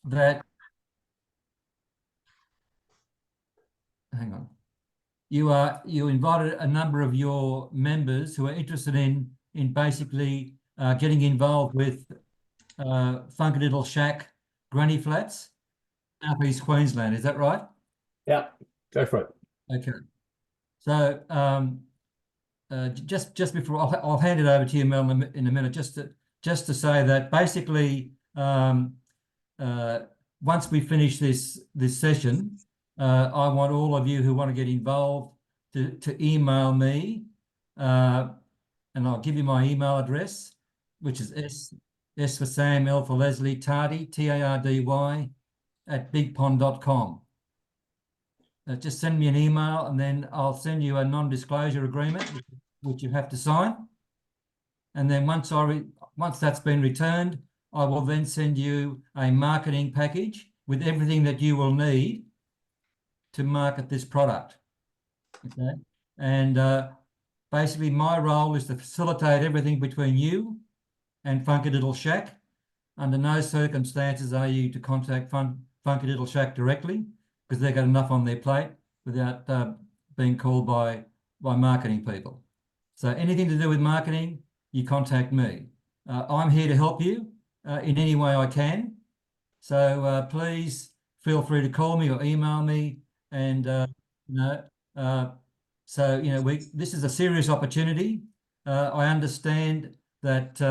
that, hang on, you invited a number of your members who are interested in basically getting involved with Funky Little Shack Granny Flats, South East Queensland. Is that right? Yeah, go for it. Okay. So just before I'll hand it over to you, Mel, in a minute, just to say that basically once we finish this session, I want all of you who want to get involved to email me, and I'll give you my email address, which is S for Sam, L for Leslie, Tardy, TARDY @bigpond.com. Just send me an email, and then I'll send you a non-disclosure agreement, which you have to sign. And then once that's been returned, I will then send you a marketing package with everything that you will need to market this product. Okay. And basically my role is to facilitate everything between you and Funky Little Shack. Under no circumstances are you to contact Funky Little Shack directly, because they've got enough on their plate without being called by marketing people. So anything to do with marketing, you contact me. I'm here to help you in any way I can. So please feel free to call me or email me. And this is a serious opportunity. I understand that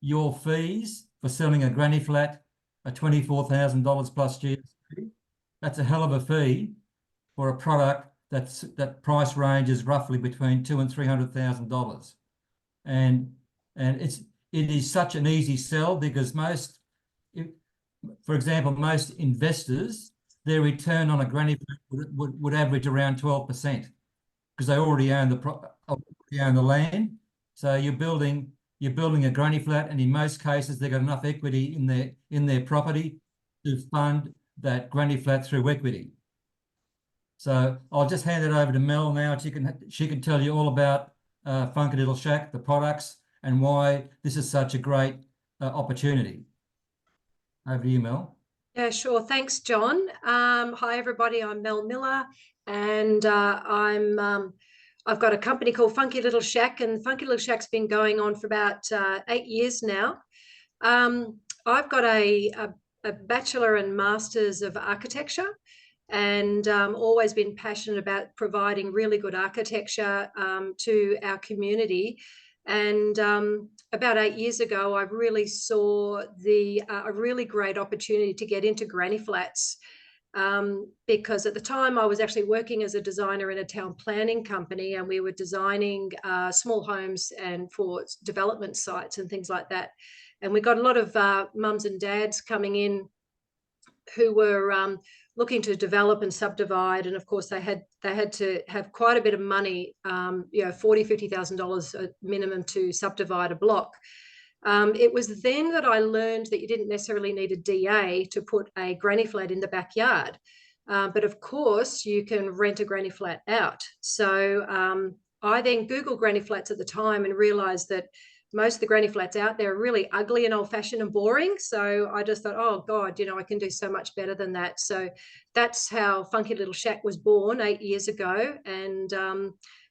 your fees for selling a granny flat are $24,000 plus GST. That's a hell of a fee for a product that price range is roughly between $200,000 and $300,000. And it is such an easy sell, because for example, most investors, their return on a granny flat would average around 12%, because they already own the land. So you're building a granny flat, and in most cases they've got enough equity in their property to fund that granny flat through equity. So I'll just hand it over to Mel now. She can tell you all about Funky Little Shack, the products, and why this is such a great opportunity. Over to you, Mel. Yeah, sure. Thanks, John. Hi, everybody. I'm Mel Miller, and I've got a company called Funky Little Shack, and Funky Little Shack's been going on for about 8 years now. I've got a Bachelor and Masters of Architecture, and always been passionate about providing really good architecture to our community. And about 8 years ago, I really saw a really great opportunity to get into granny flats, because at the time I was actually working as a designer in a town planning company, and we were designing small homes and for development sites and things like that. And we got a lot of mums and dads coming in who were looking to develop and subdivide, and of course they had to have quite a bit of money, $40,000, $50,000 minimum to subdivide a block. It was then that I learned that you didn't necessarily need a DA to put a granny flat in the backyard, but of course you can rent a granny flat out. So I then Googled granny flats at the time and realized that most of the granny flats out there are really ugly and old-fashioned and boring. So I just thought, oh God, I can do so much better than that. So that's how Funky Little Shack was born 8 years ago. And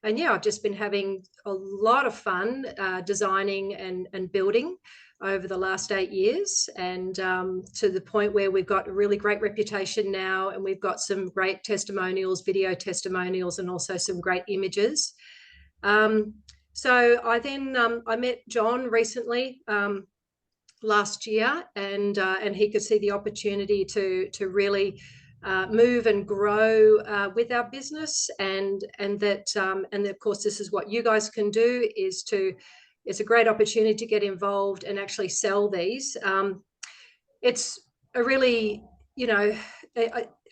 yeah, I've just been having a lot of fun designing and building over the last 8 years, and to the point where we've got a really great reputation now, and we've got some great testimonials, video testimonials, and also some great images. So I then I met John recently last year, and he could see the opportunity to really move and grow with our business, and of course this is what you guys can do. It's a great opportunity to get involved and actually sell these. It's a really,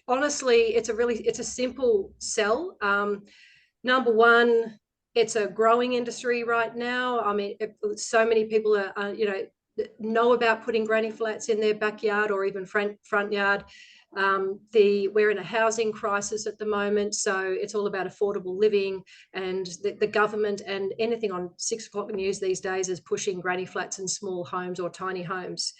honestly, it's a simple sell. Number one, it's a growing industry right now. I mean, so many people are, know about putting granny flats in their backyard or even front yard. We're in a housing crisis at the moment, so it's all about affordable living, and the government and anything on 6 o'clock news these days is pushing granny flats and small homes or tiny homes.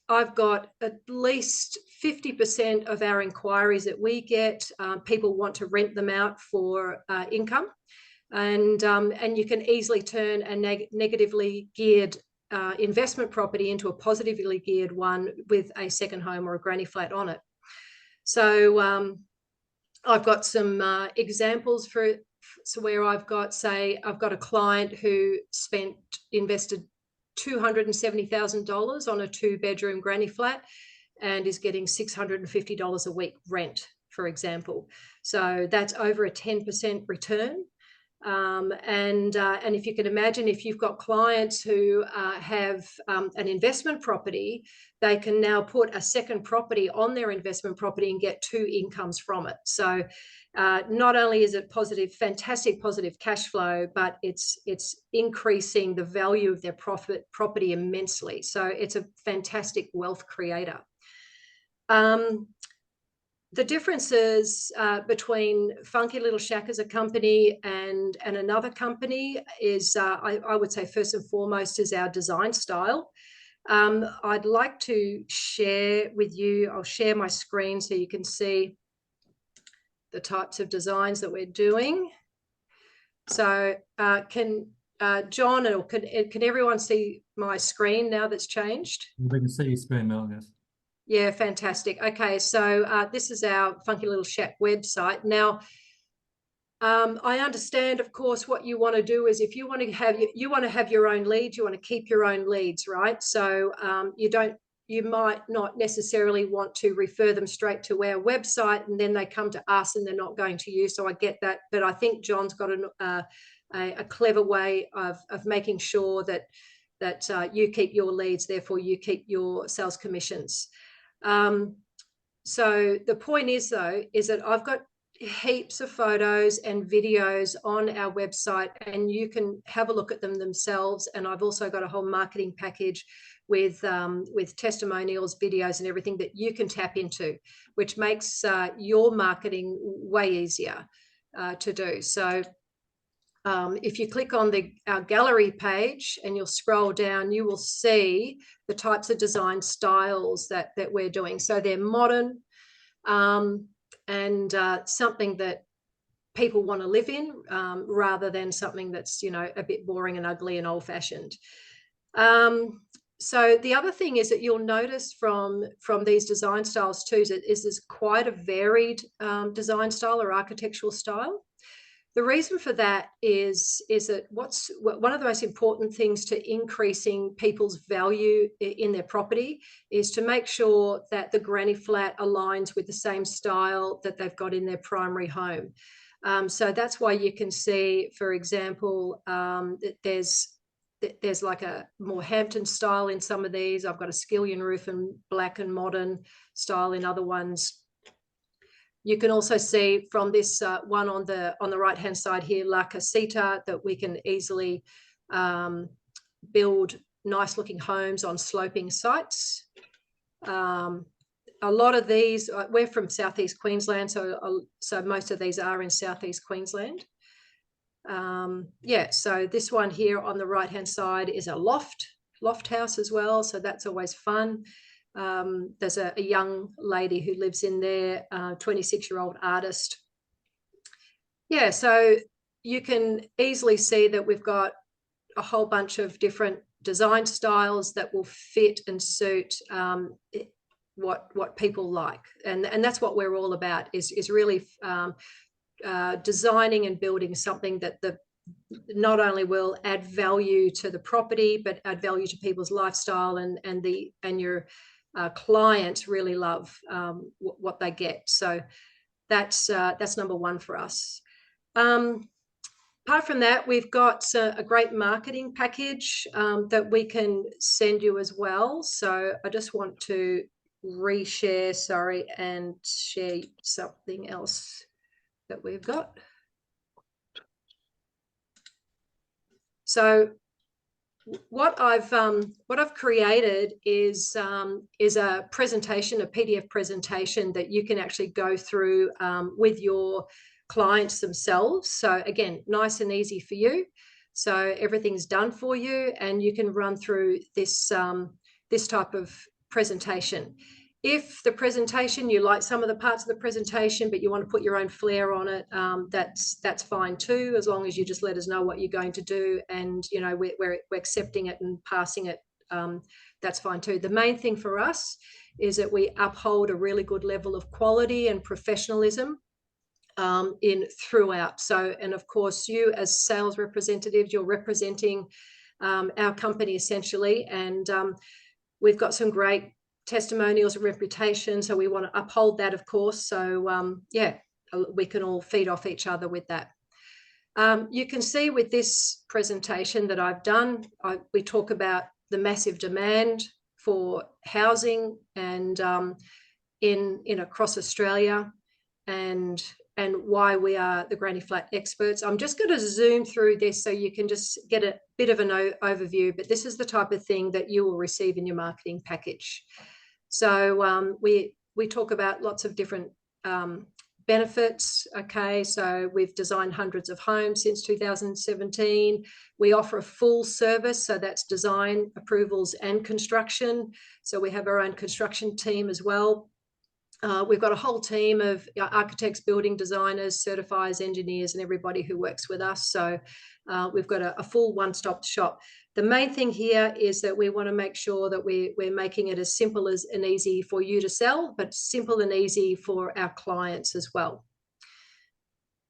I've got at least 50% of our inquiries that we get, people want to rent them out for income. And you can easily turn a negatively geared investment property into a positively geared one with a second home or a granny flat on it. So I've got some examples so where I've got, say, I've got a client who invested $270,000 on a 2-bedroom granny flat and is getting $650 a week rent, for example. So that's over a 10% return. And if you can imagine, if you've got clients who have an investment property, they can now put a second property on their investment property and get 2 incomes from it. So not only is it fantastic positive cash flow, but it's increasing the value of their property immensely. So it's a fantastic wealth creator. The differences between Funky Little Shack as a company and another company is, I would say, first and foremost, is our design style. I'd like to share with you, I'll share my screen so you can see the types of designs that we're doing. So can John, or can everyone see my screen now that's changed? We can see your screen, Mel, yes. Yeah, fantastic. Okay, so this is our Funky Little Shack website. Now, I understand, of course, what you want to do is if you want to have your own leads, you want to keep your own leads, right? So you might not necessarily want to refer them straight to our website and then they come to us and they're not going to you. So I get that, but I think John's got a clever way of making sure that you keep your leads, therefore you keep your sales commissions. So the point is, though, is that I've got heaps of photos and videos on our website and you can have a look at them themselves. And I've also got a whole marketing package with testimonials, videos and everything that you can tap into, which makes your marketing way easier to do. So if you click on our gallery page and you'll scroll down, you will see the types of design styles that we're doing. So they're modern and something that people want to live in rather than something that's, a bit boring and ugly and old-fashioned. So the other thing is that you'll notice from these design styles too is there's quite a varied design style or architectural style. The reason for that is that one of the most important things to increasing people's value in their property is to make sure that the granny flat aligns with the same style that they've got in their primary home. So that's why you can see, for example, that there's like a more Hampton style in some of these. I've got a skillion roof and black and modern style in other ones. You can also see from this one on the right hand side here, La Casita, that we can easily build nice looking homes on sloping sites. A lot of these, we're from Southeast Queensland, so most of these are in Southeast Queensland. Yeah, so this one here on the right hand side is a loft house as well, so that's always fun. There's a young lady who lives in there, 26-year-old artist. Yeah, so you can easily see that we've got a whole bunch of different design styles that will fit and suit what people like, and that's what we're all about, is really designing and building something that not only will add value to the property but add value to people's lifestyle and your clients really love what they get. So that's number one for us. Apart from that, we've got a great marketing package that we can send you as well. So I just want to reshare, sorry, and share something else that we've got. So what I've created is a presentation, a PDF presentation that you can actually go through with your clients themselves. So again, nice and easy for you. So everything's done for you, and you can run through this this type of presentation. If the presentation, you like some of the parts of the presentation, but you want to put your own flair on it, that's fine too, as long as you just let us know what you're going to do, and you know we're accepting it and passing it. That's fine too. The main thing for us is that we uphold a really good level of quality and professionalism in throughout. So, and of course, you as sales representatives, you're representing our company essentially, and we've got some great testimonials and reputation, so we want to uphold that, of course. So yeah, we can all feed off each other with that. You can see with this presentation that I've done, we talk about the massive demand for housing and in across Australia, and why we are the granny flat experts. I'm just going to zoom through this so you can just get a bit of an overview, but this is the type of thing that you will receive in your marketing package. So we talk about lots of different benefits. Okay, so we've designed hundreds of homes since 2017. We offer a full service, so that's design, approvals and construction. So we have our own construction team as well. We've got a whole team of architects, building designers, certifiers, engineers, and everybody who works with us. So we've got a full one-stop shop. The main thing here is that we want to make sure that we're making it as simple as and easy for you to sell, but simple and easy for our clients as well.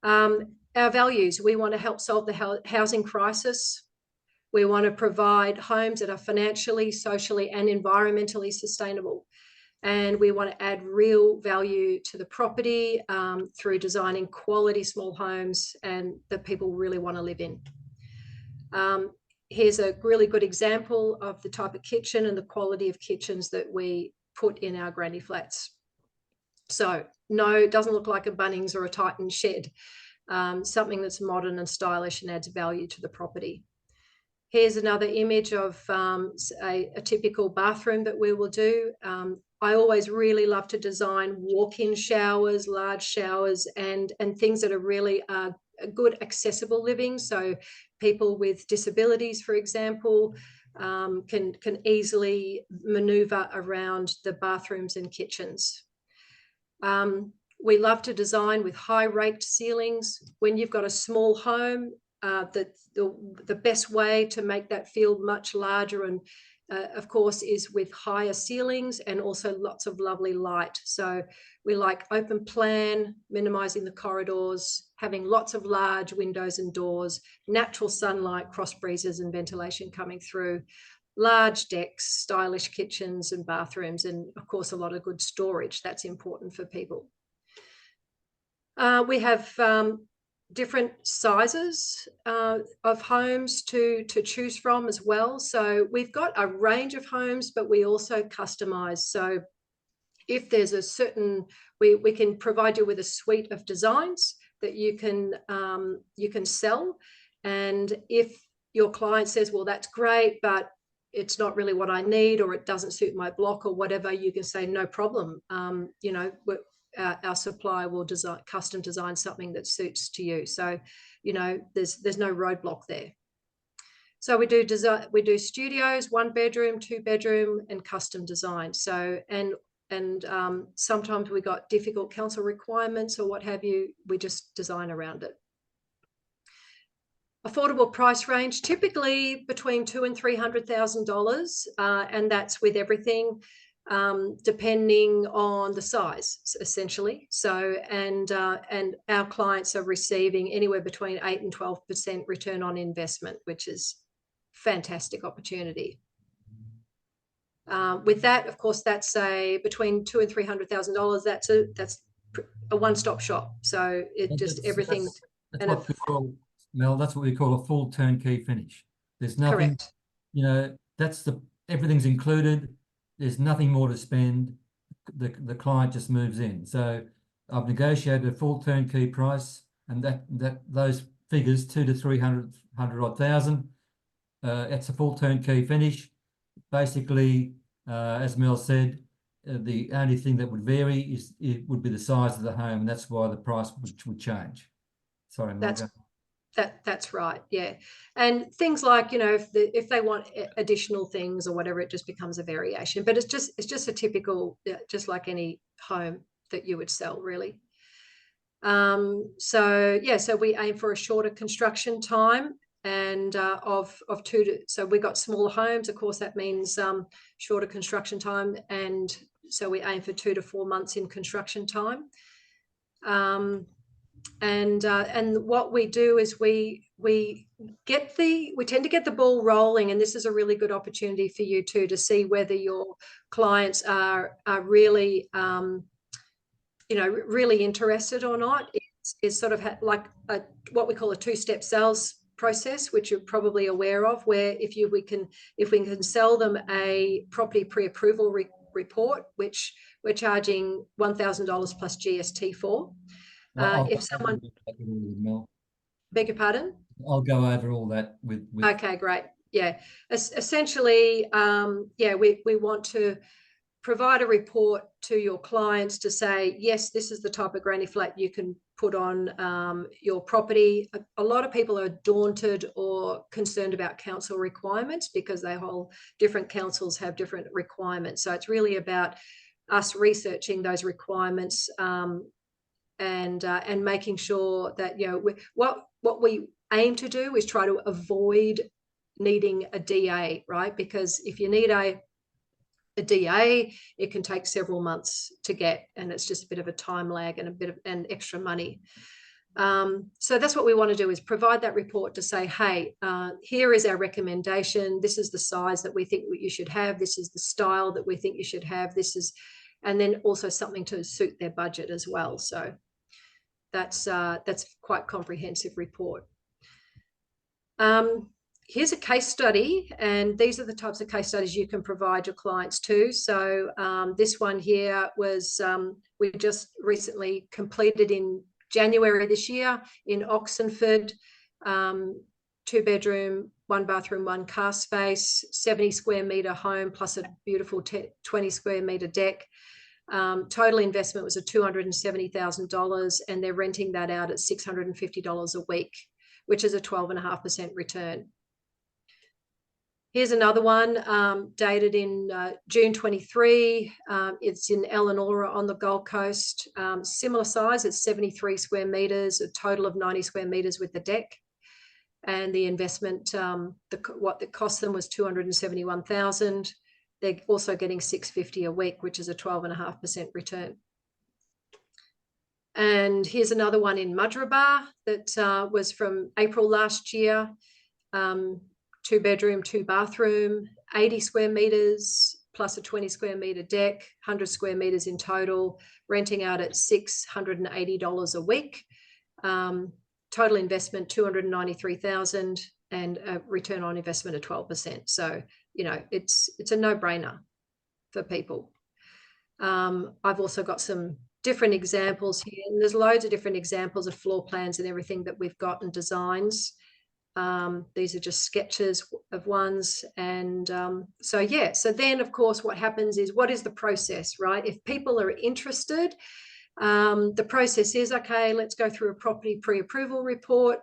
Our values: we want to help solve the housing crisis. We want to provide homes that are financially, socially, and environmentally sustainable. And we want to add real value to the property through designing quality small homes and that people really want to live in. Here's a really good example of the type of kitchen and the quality of kitchens that we put in our granny flats. So no, it doesn't look like a Bunnings or a Titan shed, something that's modern and stylish and adds value to the property. Here's another image of a typical bathroom that we will do. I always really love to design walk-in showers, large showers, and things that are really good accessible living. So people with disabilities, for example, can easily maneuver around the bathrooms and kitchens. We love to design with high raked ceilings. When you've got a small home, the best way to make that feel much larger and of course is with higher ceilings and also lots of lovely light. So we like open plan, minimizing the corridors, having lots of large windows and doors, natural sunlight, cross breezes and ventilation coming through, large decks, stylish kitchens and bathrooms, and of course a lot of good storage. That's important for people. We have different sizes of homes to choose from as well. So we've got a range of homes, but we also customize. So if there's a certain, we can provide you with a suite of designs that you can sell. And if your client says, well, that's great, but it's not really what I need, or it doesn't suit my block or whatever, you can say, no problem. You know, our supplier will custom design something that suits to you. So, you know, there's no roadblock there. So we do studios, 1 bedroom, 2 bedroom, and custom design. So, and sometimes we got difficult council requirements or what have you, we just design around it. Affordable price range, typically between $200,000 and $300,000, and that's with everything. Depending on the size, essentially. So, and our clients are receiving anywhere between 8 and 12% return on investment, which is fantastic opportunity. With that, of course, that's between $200,000 and $300,000. That's a one-stop shop. So it just everything. That's what we call, Mel. That's what we call a full turnkey finish. There's nothing. Correct. You know, everything's included. There's nothing more to spend. The client just moves in. So I've negotiated a full turnkey price, and those figures, 200 to 300,000. It's a full turnkey finish. Basically, as Mel said, the only thing that would vary would be the size of the home, and that's why the price would change. Sorry, Mel. That's right. Yeah. And things like, you know, if they want additional things or whatever, it just becomes a variation. But it's just a typical, just like any home that you would sell, really. So yeah, so we aim for a shorter construction time and of 2 to, so we got smaller homes. Of course, that means shorter construction time, and so we aim for 2 to 4 months in construction time. And what we do is we tend to get the ball rolling, and this is a really good opportunity for you too to see whether your clients are really really interested or not. It's sort of like what we call a two-step sales process, which you're probably aware of, where if we can sell them a property pre-approval report, which we're charging $1,000 plus GST for. If someone, beg your pardon? I'll go over all that with. Okay, great. Yeah, essentially, we want to provide a report to your clients to say, yes, this is the type of granny flat you can put on your property. A lot of people are daunted or concerned about council requirements because different councils have different requirements. So it's really about us researching those requirements and making sure that, you know, what we aim to do is try to avoid needing a DA, right? Because if you need a DA, it can take several months to get, and it's just a bit of a time lag and a bit of extra money. So that's what we want to do, is provide that report to say, hey, here is our recommendation. This is the size that we think you should have. This is the style that we think you should have. And then also something to suit their budget as well. So that's quite comprehensive report. Here's a case study, and these are the types of case studies you can provide your clients to. So this one here was, we just recently completed in January this year in Oxenford, 2-bedroom, 1-bathroom, 1-car space, 70 square metre home plus a beautiful 20 square metre deck. Total investment was $270,000, and they're renting that out at $650 a week, which is a 12.5% return. Here's another one dated in June 23. It's in Elanora on the Gold Coast. Similar size, it's 73 square metres, a total of 90 square metres with the deck. And the investment, what it cost them was $271,000. They're also getting $650 a week, which is a 12.5% return. And here's another one in Mudgeeraba that was from April last year. 2-bedroom, 2-bathroom, 80 square metres plus a 20 square metre deck, 100 square metres in total, renting out at $680 a week. Total investment $293,000 and a return on investment of 12%. So, you know, it's a no-brainer for people. I've also got some different examples here, and there's loads of different examples of floor plans and everything that we've got and designs. These are just sketches of ones. And so then of course what happens is, what is the process, right? If people are interested, the process is, okay, let's go through a property pre-approval report.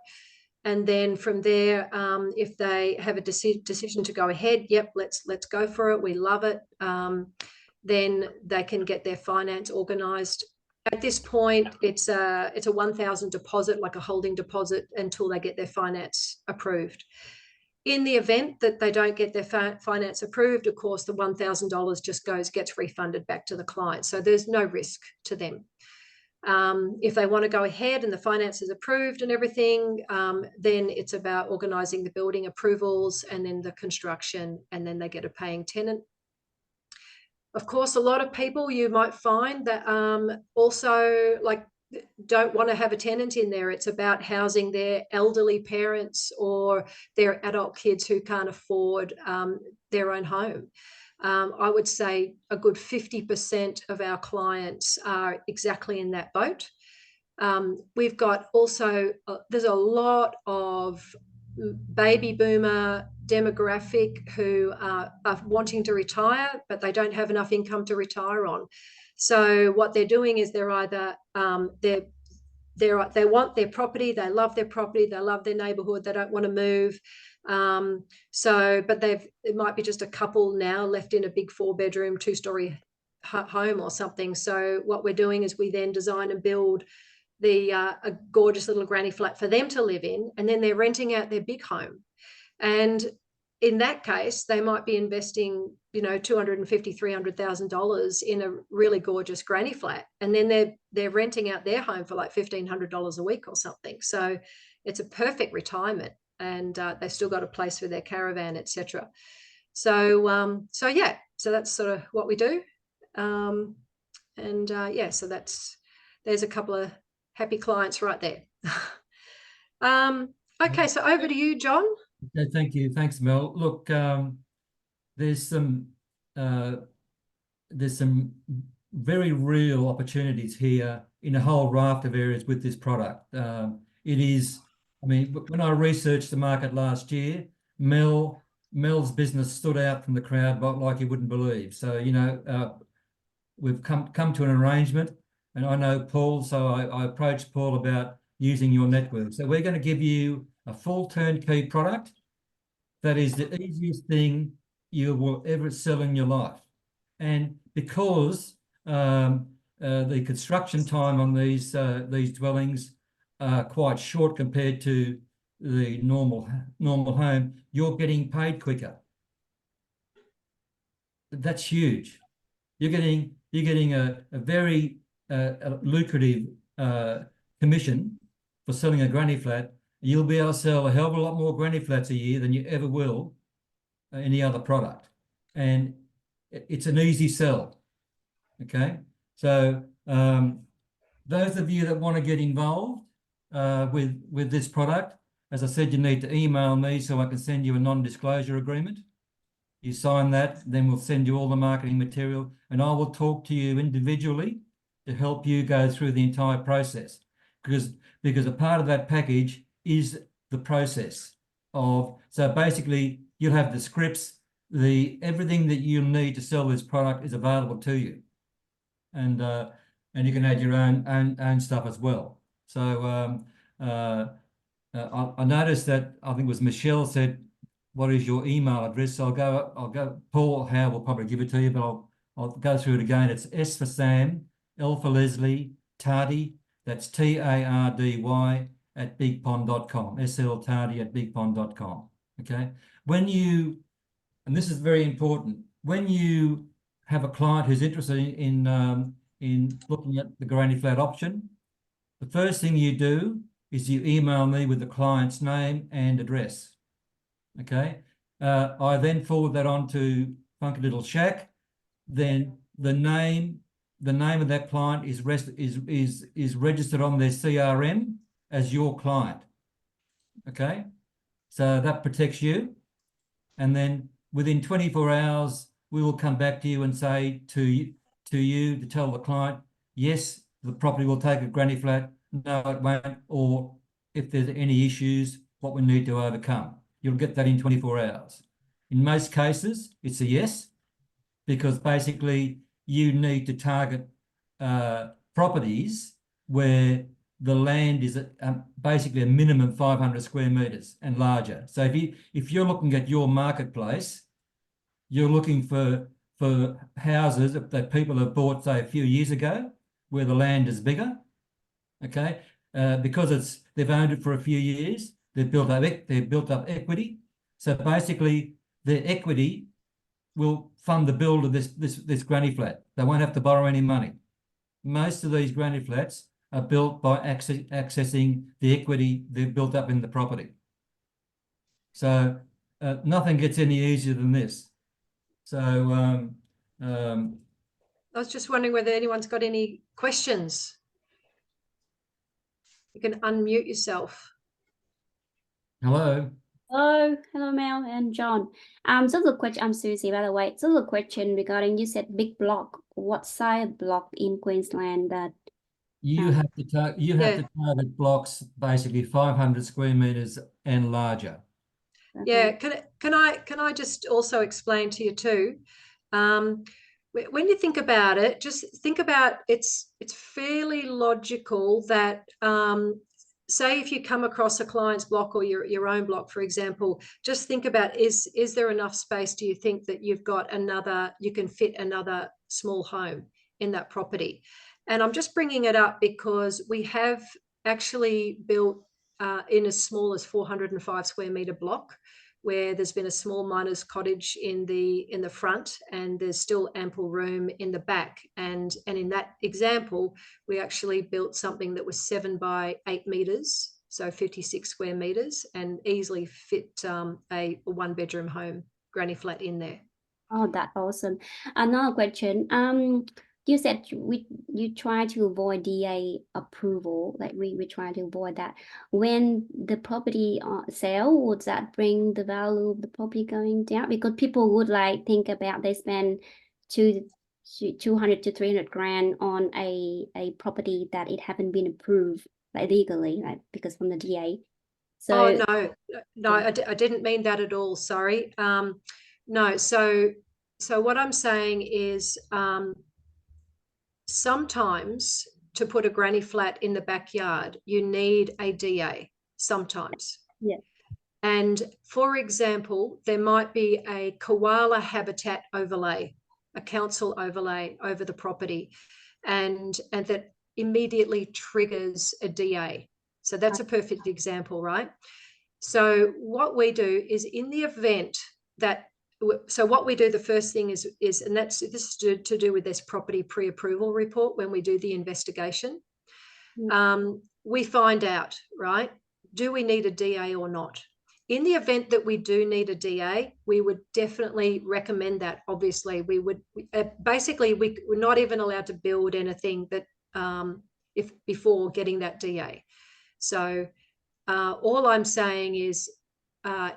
And then from there, if they have a decision to go ahead, yep, let's go for it, we love it, then they can get their finance organised. At this point, it's a $1,000 deposit, like a holding deposit, until they get their finance approved. In the event that they don't get their finance approved, of course, the $1,000 just gets refunded back to the client. So there's no risk to them. If they want to go ahead and the finance is approved and everything, then it's about organising the building approvals and then the construction, and then they get a paying tenant. Of course, a lot of people you might find that also don't want to have a tenant in there. It's about housing their elderly parents or their adult kids who can't afford their own home. I would say a good 50% of our clients are exactly in that boat. We've got also, there's a lot of baby boomer demographic who are wanting to retire, but they don't have enough income to retire on. So what they're doing is they're either they want their property, they love their property, they love their neighborhood, they don't want to move. But it might be just a couple now left in a big 4-bedroom, 2-story home or something. So what we're doing is we then design and build a gorgeous little granny flat for them to live in, and then they're renting out their big home. And in that case, they might be investing, $250,000, $300,000 in a really gorgeous granny flat, and then they're renting out their home for like $1,500 a week or something. So it's a perfect retirement, and they've still got a place for their caravan, etc. So yeah, so that's sort of what we do. Yeah, so there's a couple of happy clients right there. Okay, so over to you, John. Okay, thank you. Thanks, Mel. Look, there's some very real opportunities here in a whole raft of areas with this product. It is, I mean, when I researched the market last year, Mel's business stood out from the crowd like you wouldn't believe. So, we've come to an arrangement, and I know Paul, so I approached Paul about using your network. So we're going to give you a full turnkey product that is the easiest thing you will ever sell in your life. And because the construction time on these dwellings are quite short compared to the normal home, you're getting paid quicker. That's huge. You're getting a very lucrative commission for selling a granny flat. You'll be able to sell a hell of a lot more granny flats a year than you ever will any other product, and it's an easy sell. Okay, so those of you that want to get involved with this product, as I said, you need to email me so I can send you a non-disclosure agreement. You sign that, then we'll send you all the marketing material, and I will talk to you individually to help you go through the entire process, because a part of that package is the process of, so basically you'll have the scripts, everything that you'll need to sell this product is available to you, and you can add your own stuff as well. So I noticed that, I think it was Michelle said, what is your email address? So I'll go, Paul Howe will probably give it to you, but I'll go through it again. It's S for Sam, L for Leslie, Tardy, that's TARDY at bigpond.com, sltardy at bigpond.com. Okay. And this is very important, when you have a client who's interested in looking at the granny flat option, the first thing you do is you email me with the client's name and address. Okay. I then forward that on to Funky Little Shack. Then the name of that client is registered on their CRM as your client. Okay, so that protects you, and then within 24 hours we will come back to you and say to you to tell the client, yes, the property will take a granny flat, no it won't, or if there's any issues, what we need to overcome. You'll get that in 24 hours. In most cases it's a yes, because basically you need to target properties where the land is basically a minimum 500 square meters and larger. So if you're looking at your marketplace, you're looking for houses that people have bought, say, a few years ago, where the land is bigger. Okay, because they've owned it for a few years, they've built up equity. So basically, their equity will fund the build of this granny flat. They won't have to borrow any money. Most of these granny flats are built by accessing the equity they've built up in the property. So nothing gets any easier than this. So I was just wondering whether anyone's got any questions. You can unmute yourself. Hello. Hello, Mel and John. So the question, I'm Susie, by the way. So the question regarding, you said big block. What size block in Queensland that? You have to target blocks basically 500 square meters and larger. Yeah, can I just also explain to you too? when you think about it, just think about it's fairly logical that say if you come across a client's block or your own block, for example, just think about is there enough space? Do you think that you can fit another small home in that property? And I'm just bringing it up because we have actually built in as small as 405 square meter block, where there's been a small miner's cottage in the front, and there's still ample room in the back. And in that example, we actually built something that was 7 by 8 meters, so 56 square meters, and easily fit a 1-bedroom home granny flat in there. Oh, that's awesome. Another question. You said you try to avoid DA approval, like we try to avoid that. When the property sale, would that bring the value of the property going down? Because people would like think about they spend 200 to 300 grand on a property that it haven't been approved like legally, like because from the DA. So no, I didn't mean that at all. Sorry. No. So what I'm saying is, sometimes to put a granny flat in the backyard, you need a DA sometimes. Yeah. And for example, there might be a koala habitat overlay, a council overlay over the property, and that immediately triggers a DA. So that's a perfect example, right? So what we do is, in the event that, so what we do, the first thing is, and this is to do with this property pre-approval report. When we do the investigation, we find out, right, do we need a DA or not? In the event that we do need a DA, we would definitely recommend that. Obviously, we would basically we're not even allowed to build anything that before getting that DA. So all I'm saying is,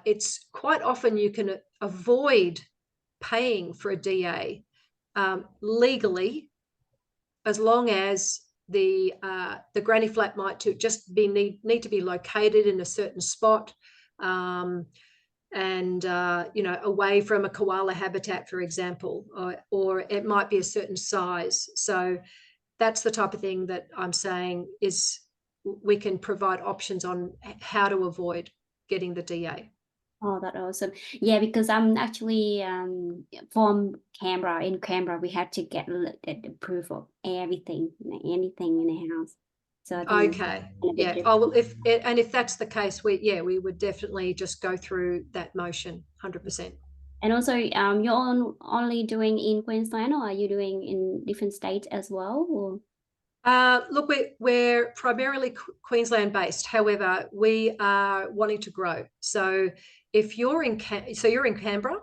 it's quite often you can avoid paying for a DA legally, as long as the granny flat might just need to be located in a certain spot, and away from a koala habitat, for example, or it might be a certain size. So that's the type of thing that I'm saying is we can provide options on how to avoid getting the DA. Oh, that's awesome. Yeah, because I'm actually from Canberra. In Canberra, we have to get the proof of everything, anything in the house. So I think Okay, yeah. Oh, well, if that's the case, we would definitely just go through that motion, 100%. And also, you're only doing in Queensland, or are you doing in different states as well? Or? Look, we're primarily Queensland based. However, we are wanting to grow. So if you're in you're in Canberra?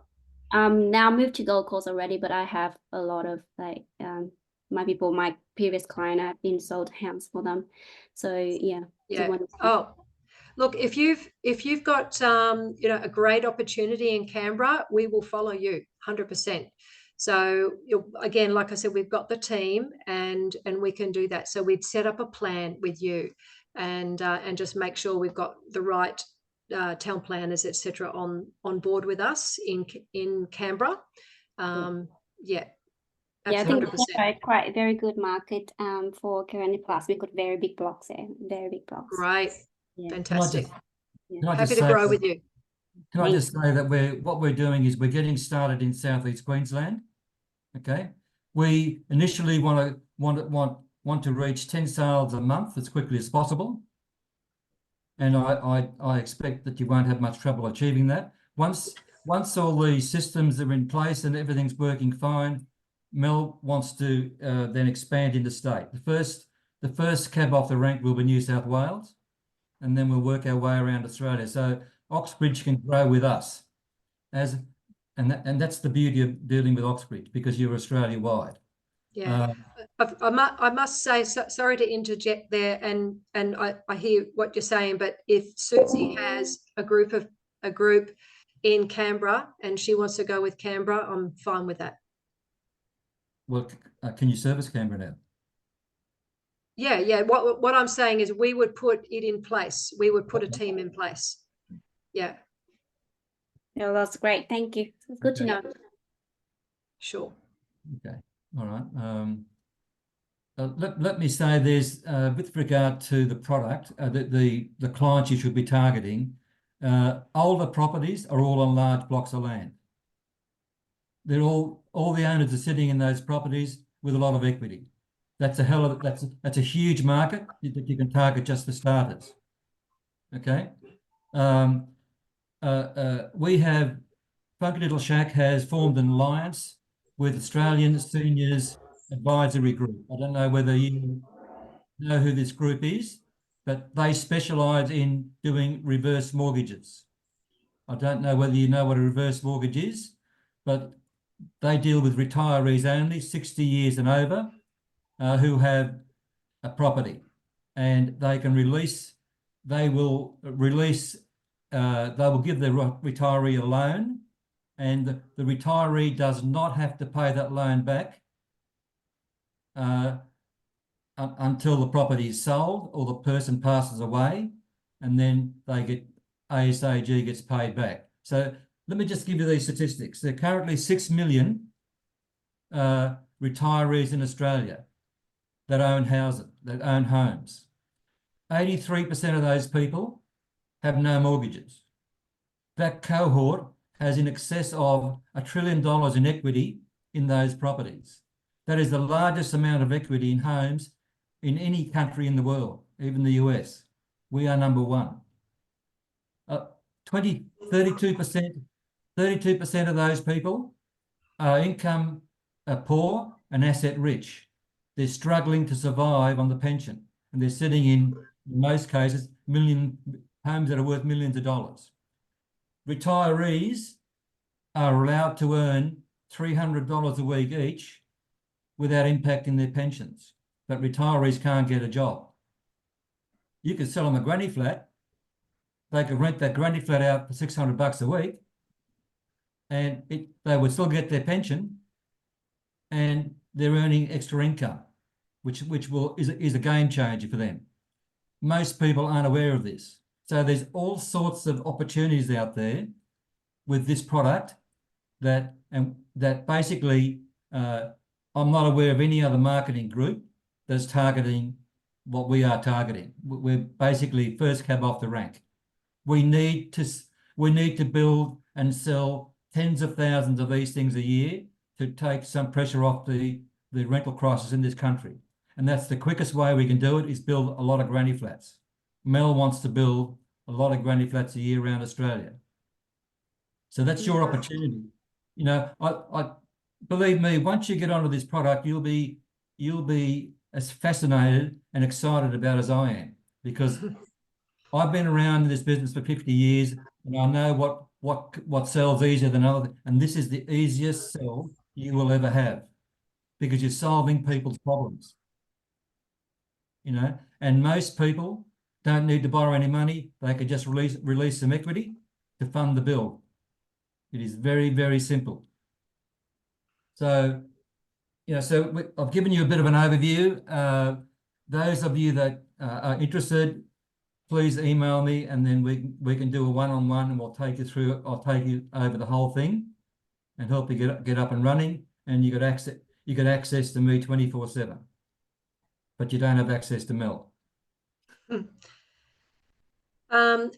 Now I moved to Gold Coast already, but I have a lot of my previous client, I've been sold house for them. So yeah. Oh, look, if you've got a great opportunity in Canberra, we will follow you 100%. So again, like I said, we've got the team, and we can do that. So we'd set up a plan with you, and just make sure we've got the right town planners, etc., on board with us in Canberra. Yeah. Yeah, I think it's quite a very good market for Granny Plus. We got very big blocks there, very big blocks. Great, yeah. Fantastic. Happy to grow with you. Can I just say that what we're doing is we're getting started in Southeast Queensland. Okay, we initially want to reach 10 sales a month as quickly as possible, and I expect that you won't have much trouble achieving that. Once all the systems are in place and everything's working fine, Mel wants to then expand into state. The first cab off the rank will be New South Wales, and then we'll work our way around Australia. So Oxbridge can grow with us, and that's the beauty of dealing with Oxbridge, because you're Australia wide. Yeah, I must say, sorry to interject there, and I hear what you're saying, but if Susie has a group in Canberra and she wants to go with Canberra, I'm fine with that. Well, can you service Canberra now? Yeah. What I'm saying is we would put it in place. We would put a team in place. Yeah. No, that's great. Thank you. It's good to know. Sure. Okay, all right. Let me say there's with regard to the product, the clients you should be targeting, older properties are all on large blocks of land. They're all the owners are sitting in those properties with a lot of equity. That's a huge market that you can target just for starters. Okay. We have Funky Little Shack has formed an alliance with Australian Seniors Advisory Group. I don't know whether you know who this group is, but they specialise in doing reverse mortgages. I don't know whether you know what a reverse mortgage is, but they deal with retirees only, 60 years and over, who have a property, and they will give the retiree a loan, and the retiree does not have to pay that loan back until the property is sold or the person passes away, and then ASAG gets paid back. So let me just give you these statistics. There are currently 6 million retirees in Australia that own houses, that own homes. 83% of those people have no mortgages. That cohort has in excess of $1 trillion in equity in those properties. That is the largest amount of equity in homes in any country in the world, even the US. We are number one. 32% of those people are poor and asset rich. They're struggling to survive on the pension, and they're sitting in most cases, homes that are worth millions of dollars. Retirees are allowed to earn $300 a week each without impacting their pensions, but retirees can't get a job. You could sell them a granny flat. They could rent that granny flat out for $600 a week, and they would still get their pension, and they're earning extra income, which is a game changer for them. Most people aren't aware of this. So there's all sorts of opportunities out there with this product that basically I'm not aware of any other marketing group that's targeting what we are targeting. We're basically first cab off the rank. We need to build and sell tens of thousands of these things a year to take some pressure off the rental crisis in this country. And that's the quickest way we can do it, is build a lot of granny flats. Mel wants to build a lot of granny flats a year around Australia. So that's your opportunity. You know, I believe me, once you get onto this product, you'll be as fascinated and excited about as I am, because I've been around in this business for 50 years, and I know what sells easier than other, and this is the easiest sell you will ever have, because you're solving people's problems. You know, and most people don't need to borrow any money. They could just release some equity to fund the build. It is very, very simple. So, you know, I've given you a bit of an overview. Those of you that are interested, please email me, and then we can do a one-on-one, and we'll take you through. I'll take you over the whole thing and help you get up and running. And you get access to me 24/7, but you don't have access to Mel. I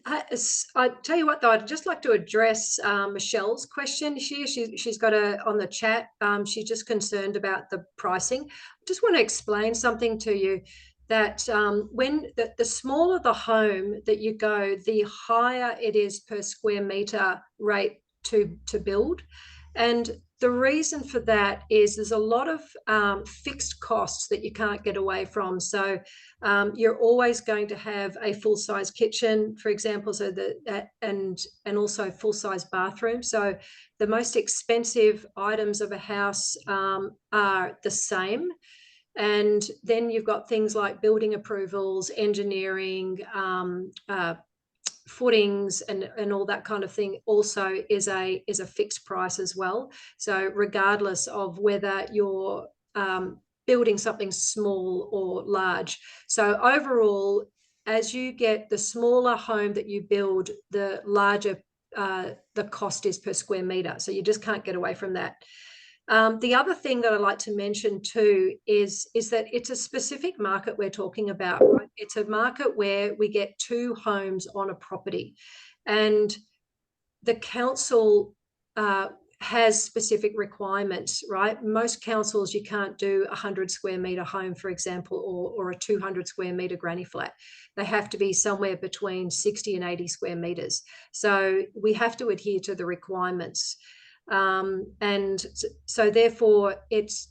tell you what, though, I'd just like to address Michelle's question here. She's got on the chat. She's just concerned about the pricing. I just want to explain something to you, that when the smaller the home that you go, the higher it is per square meter rate to build. And the reason for that is there's a lot of fixed costs that you can't get away from. So you're always going to have a full-size kitchen, for example, so and also full-size bathroom. So the most expensive items of a house are the same. And then you've got things like building approvals, engineering, footings, and all that kind of thing also is a fixed price as well. So regardless of whether you're building something small or large. So overall, as you get the smaller home that you build, the larger the cost is per square meter. So you just can't get away from that. The other thing that I'd like to mention too is that it's a specific market we're talking about, right? It's a market where we get 2 homes on a property, and the council has specific requirements, right? Most councils, you can't do a 100 square metre home, for example, or a 200 square metre granny flat. They have to be somewhere between 60 and 80 square metres. So we have to adhere to the requirements. And so therefore it's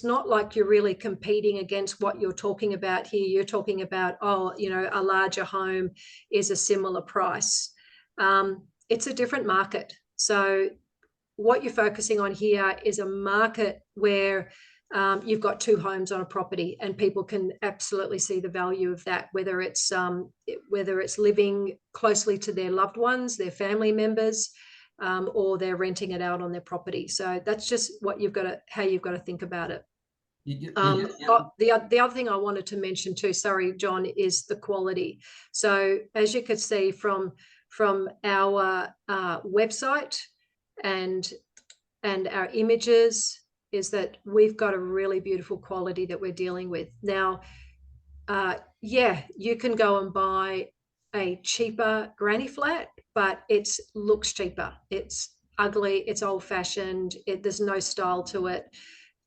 not like you're really competing against what you're talking about here. You're talking about, oh, you know, a larger home is a similar price. It's a different market. So what you're focusing on here is a market where you've got 2 homes on a property, and people can absolutely see the value of that, whether it's living closely to their loved ones, their family members, or they're renting it out on their property. So that's just what how you've got to think about it. The other thing I wanted to mention too, sorry, John, is the quality. So as you could see from our website and our images, is that we've got a really beautiful quality that we're dealing with. Now, yeah, you can go and buy a cheaper granny flat, but it looks cheaper. It's ugly, it's old-fashioned, there's no style to it,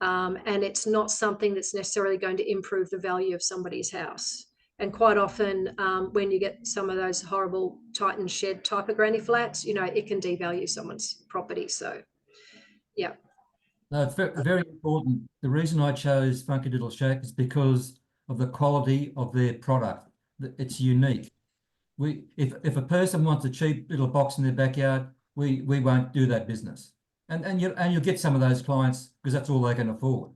and it's not something that's necessarily going to improve the value of somebody's house. And quite often, when you get some of those horrible Titan shed type of granny flats, you know, it can devalue someone's property. So, yeah. No, it's very important. The reason I chose Funky Little Shack is because of the quality of their product. It's unique. If a person wants a cheap little box in their backyard, we won't do that business. And you'll get some of those clients because that's all they can afford.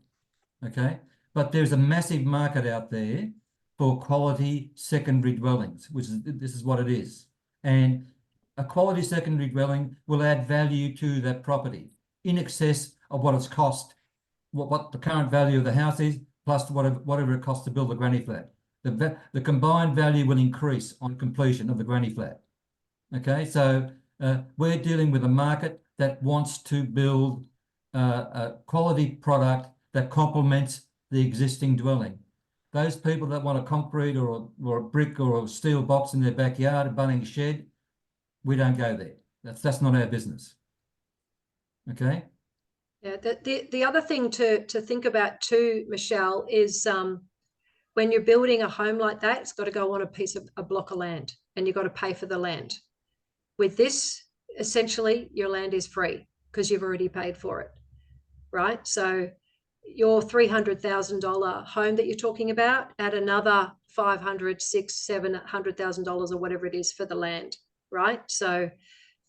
Okay, but there's a massive market out there for quality secondary dwellings, this is what it is. And a quality secondary dwelling will add value to that property in excess of what it's cost, what the current value of the house is, plus whatever it costs to build a granny flat. The combined value will increase on completion of the granny flat. Okay, so we're dealing with a market that wants to build a quality product that complements the existing dwelling. Those people that want a concrete or a brick or a steel box in their backyard, a Bunnings shed, we don't go there. That's not our business. Okay. Yeah. The other thing to think about too, Michelle, is when you're building a home like that, it's got to go on a block of land, and you've got to pay for the land. With this, essentially, your land is free because you've already paid for it, right? So your $300,000 home that you're talking about, add another $500,000, $600,000, $700,000 or whatever it is for the land, right? So,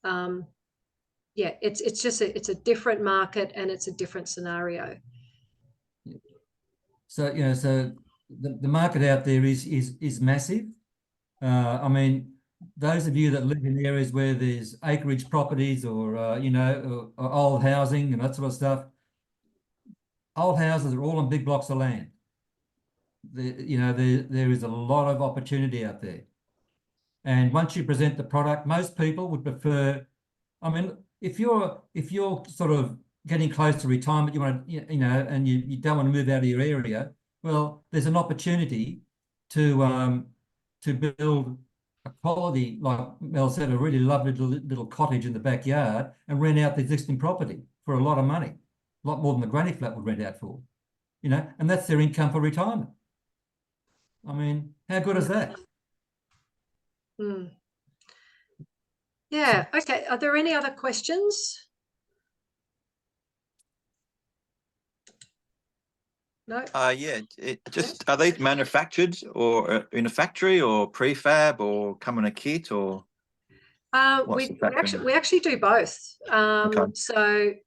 yeah, it's a different market, and it's a different scenario. So so the market out there is massive. I mean, those of you that live in areas where there's acreage properties or or old housing and that sort of stuff, old houses are all on big blocks of land. There is a lot of opportunity out there. And once you present the product, most people would prefer, I mean, if you're sort of getting close to retirement, you want to, and you don't want to move out of your area, well, there's an opportunity to build a quality, like Mel said, a really lovely little cottage in the backyard and rent out the existing property for a lot of money, a lot more than the granny flat would rent out for, and that's their income for retirement. I mean, how good is that? Mm. Yeah. Okay. Are there any other questions? No. Yeah. Are these manufactured or in a factory or prefab or come in a kit or? We actually do both. Okay.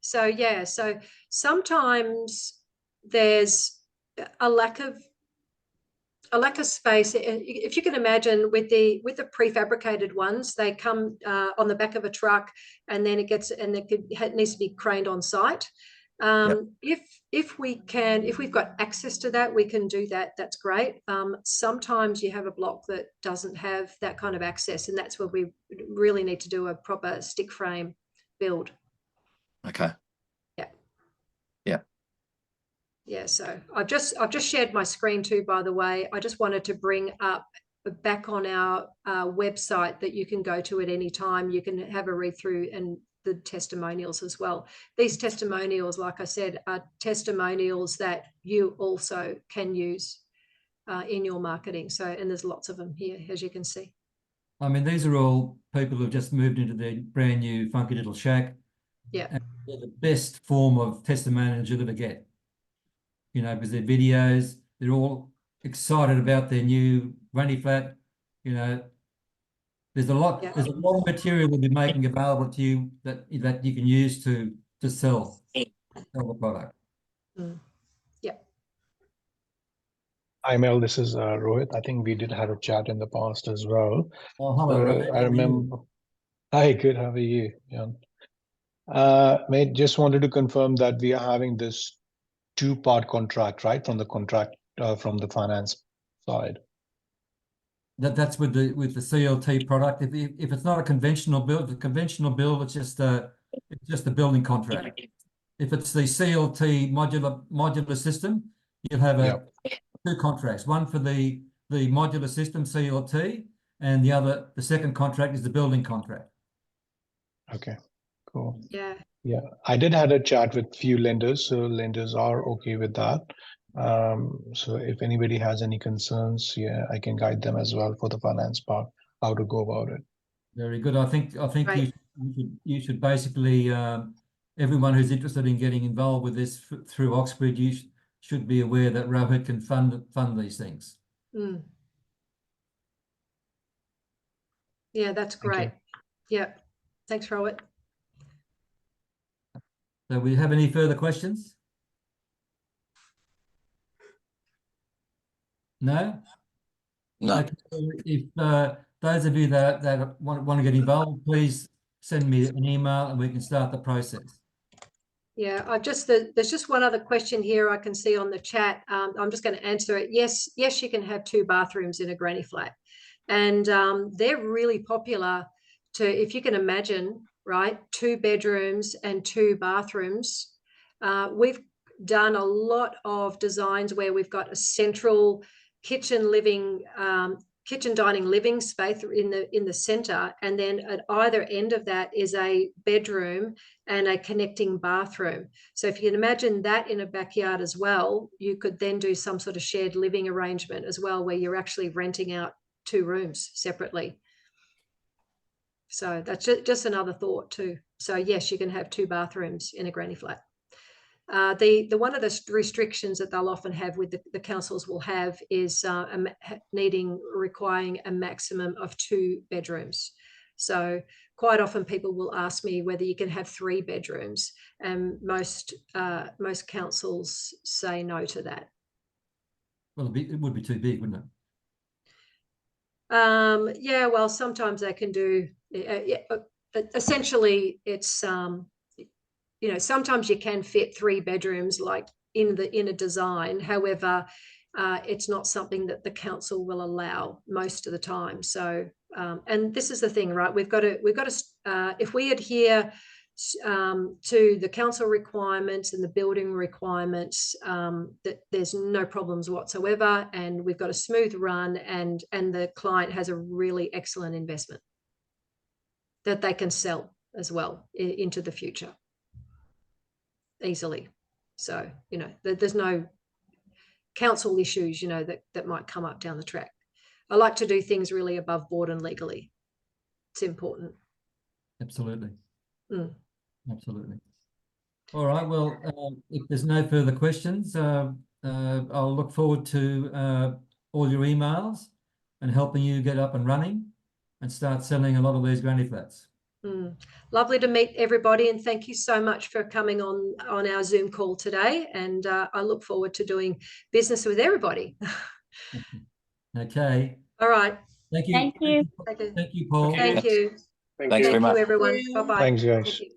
So yeah. So sometimes there's a lack of space. If you can imagine, with the prefabricated ones, they come on the back of a truck, and then it needs to be craned on site. If we've got access to that, we can do that. That's great. Sometimes you have a block that doesn't have that kind of access, and that's where we really need to do a proper stick frame build. Okay. Yeah, so I've just shared my screen too, by the way. I just wanted to bring up back on our website that you can go to at any time. You can have a read through and the testimonials as well. These testimonials, like I said, are testimonials that you also can use in your marketing. So, and there's lots of them here, as you can see. I mean, these are all people who've just moved into their brand new funky little shack. Yeah. And they're the best form of testimonials you'll ever get. You know, because their videos, they're all excited about their new granny flat. You know, there's a lot of material we'll be making available to you that you can use to sell the product. Mm. Yeah. Hi Mel, this is Rohit. I think we did have a chat in the past as well. Oh, hello, Rohit. I remember. Hi, good. How are you, Jan? Mate, just wanted to confirm that we are having this two-part contract, right? From the finance side. That's with the CLT product. If it's not a conventional build, it's just a building contract. If it's the CLT modular system, you'll have two contracts. One for the modular system CLT, and the second contract is the building contract. Okay, cool. Yeah. Yeah, I did had a chat with few lenders, so lenders are okay with that. So if anybody has any concerns, yeah, I can guide them as well for the finance part, how to go about it. Very good. I think Right. you should basically everyone who's interested in getting involved with this through Oxbridge, you should be aware that Rohit can fund these things. Mm. Yeah, that's Thank you. great. Yeah. Thanks, Rohit. So, we have any further questions? No? No. Okay. If those of you that want to get involved, please send me an email and we can start the process. Yeah, there's just one other question here I can see on the chat. I'm just going to answer it. Yes, you can have 2 bathrooms in a granny flat, and they're really popular. If you can imagine, right, 2 bedrooms and 2 bathrooms. We've done a lot of designs where we've got a central kitchen dining living space in the center, and then at either end of that is a bedroom and a connecting bathroom. So if you can imagine that in a backyard as well, you could then do some sort of shared living arrangement as well, where you're actually renting out 2 rooms separately. So that's just another thought too. So yes, you can have 2 bathrooms in a granny flat. The one of the restrictions that they'll often have with the councils will have is requiring a maximum of 2 bedrooms. So quite often people will ask me whether you can have 3 bedrooms, and most councils say no to that. Well, it would be too big, wouldn't it? Yeah, well, sometimes they can do. Essentially, it's you know, sometimes you can fit 3 bedrooms like in a design. However, it's not something that the council will allow most of the time. So, and this is the thing, right? We've got to if we adhere to the council requirements and the building requirements, that there's no problems whatsoever, and we've got a smooth run, and the client has a really excellent investment that they can sell as well into the future easily. So, you know, there's no council issues, you know, that might come up down the track. I like to do things really above board and legally. It's important. Absolutely. Mm. Absolutely. All right. Well, if there's no further questions, I'll look forward to all your emails and helping you get up and running and start selling a lot of these granny flats. Lovely to meet everybody, and thank you so much for coming on our Zoom call today, and I look forward to doing business with everybody. Okay. All right. Thank you. Thank you. Thank you, Paul. Thank you. Thank Thanks you. very much. Thank you, everyone. Bye-bye. Thanks, guys. Thank you.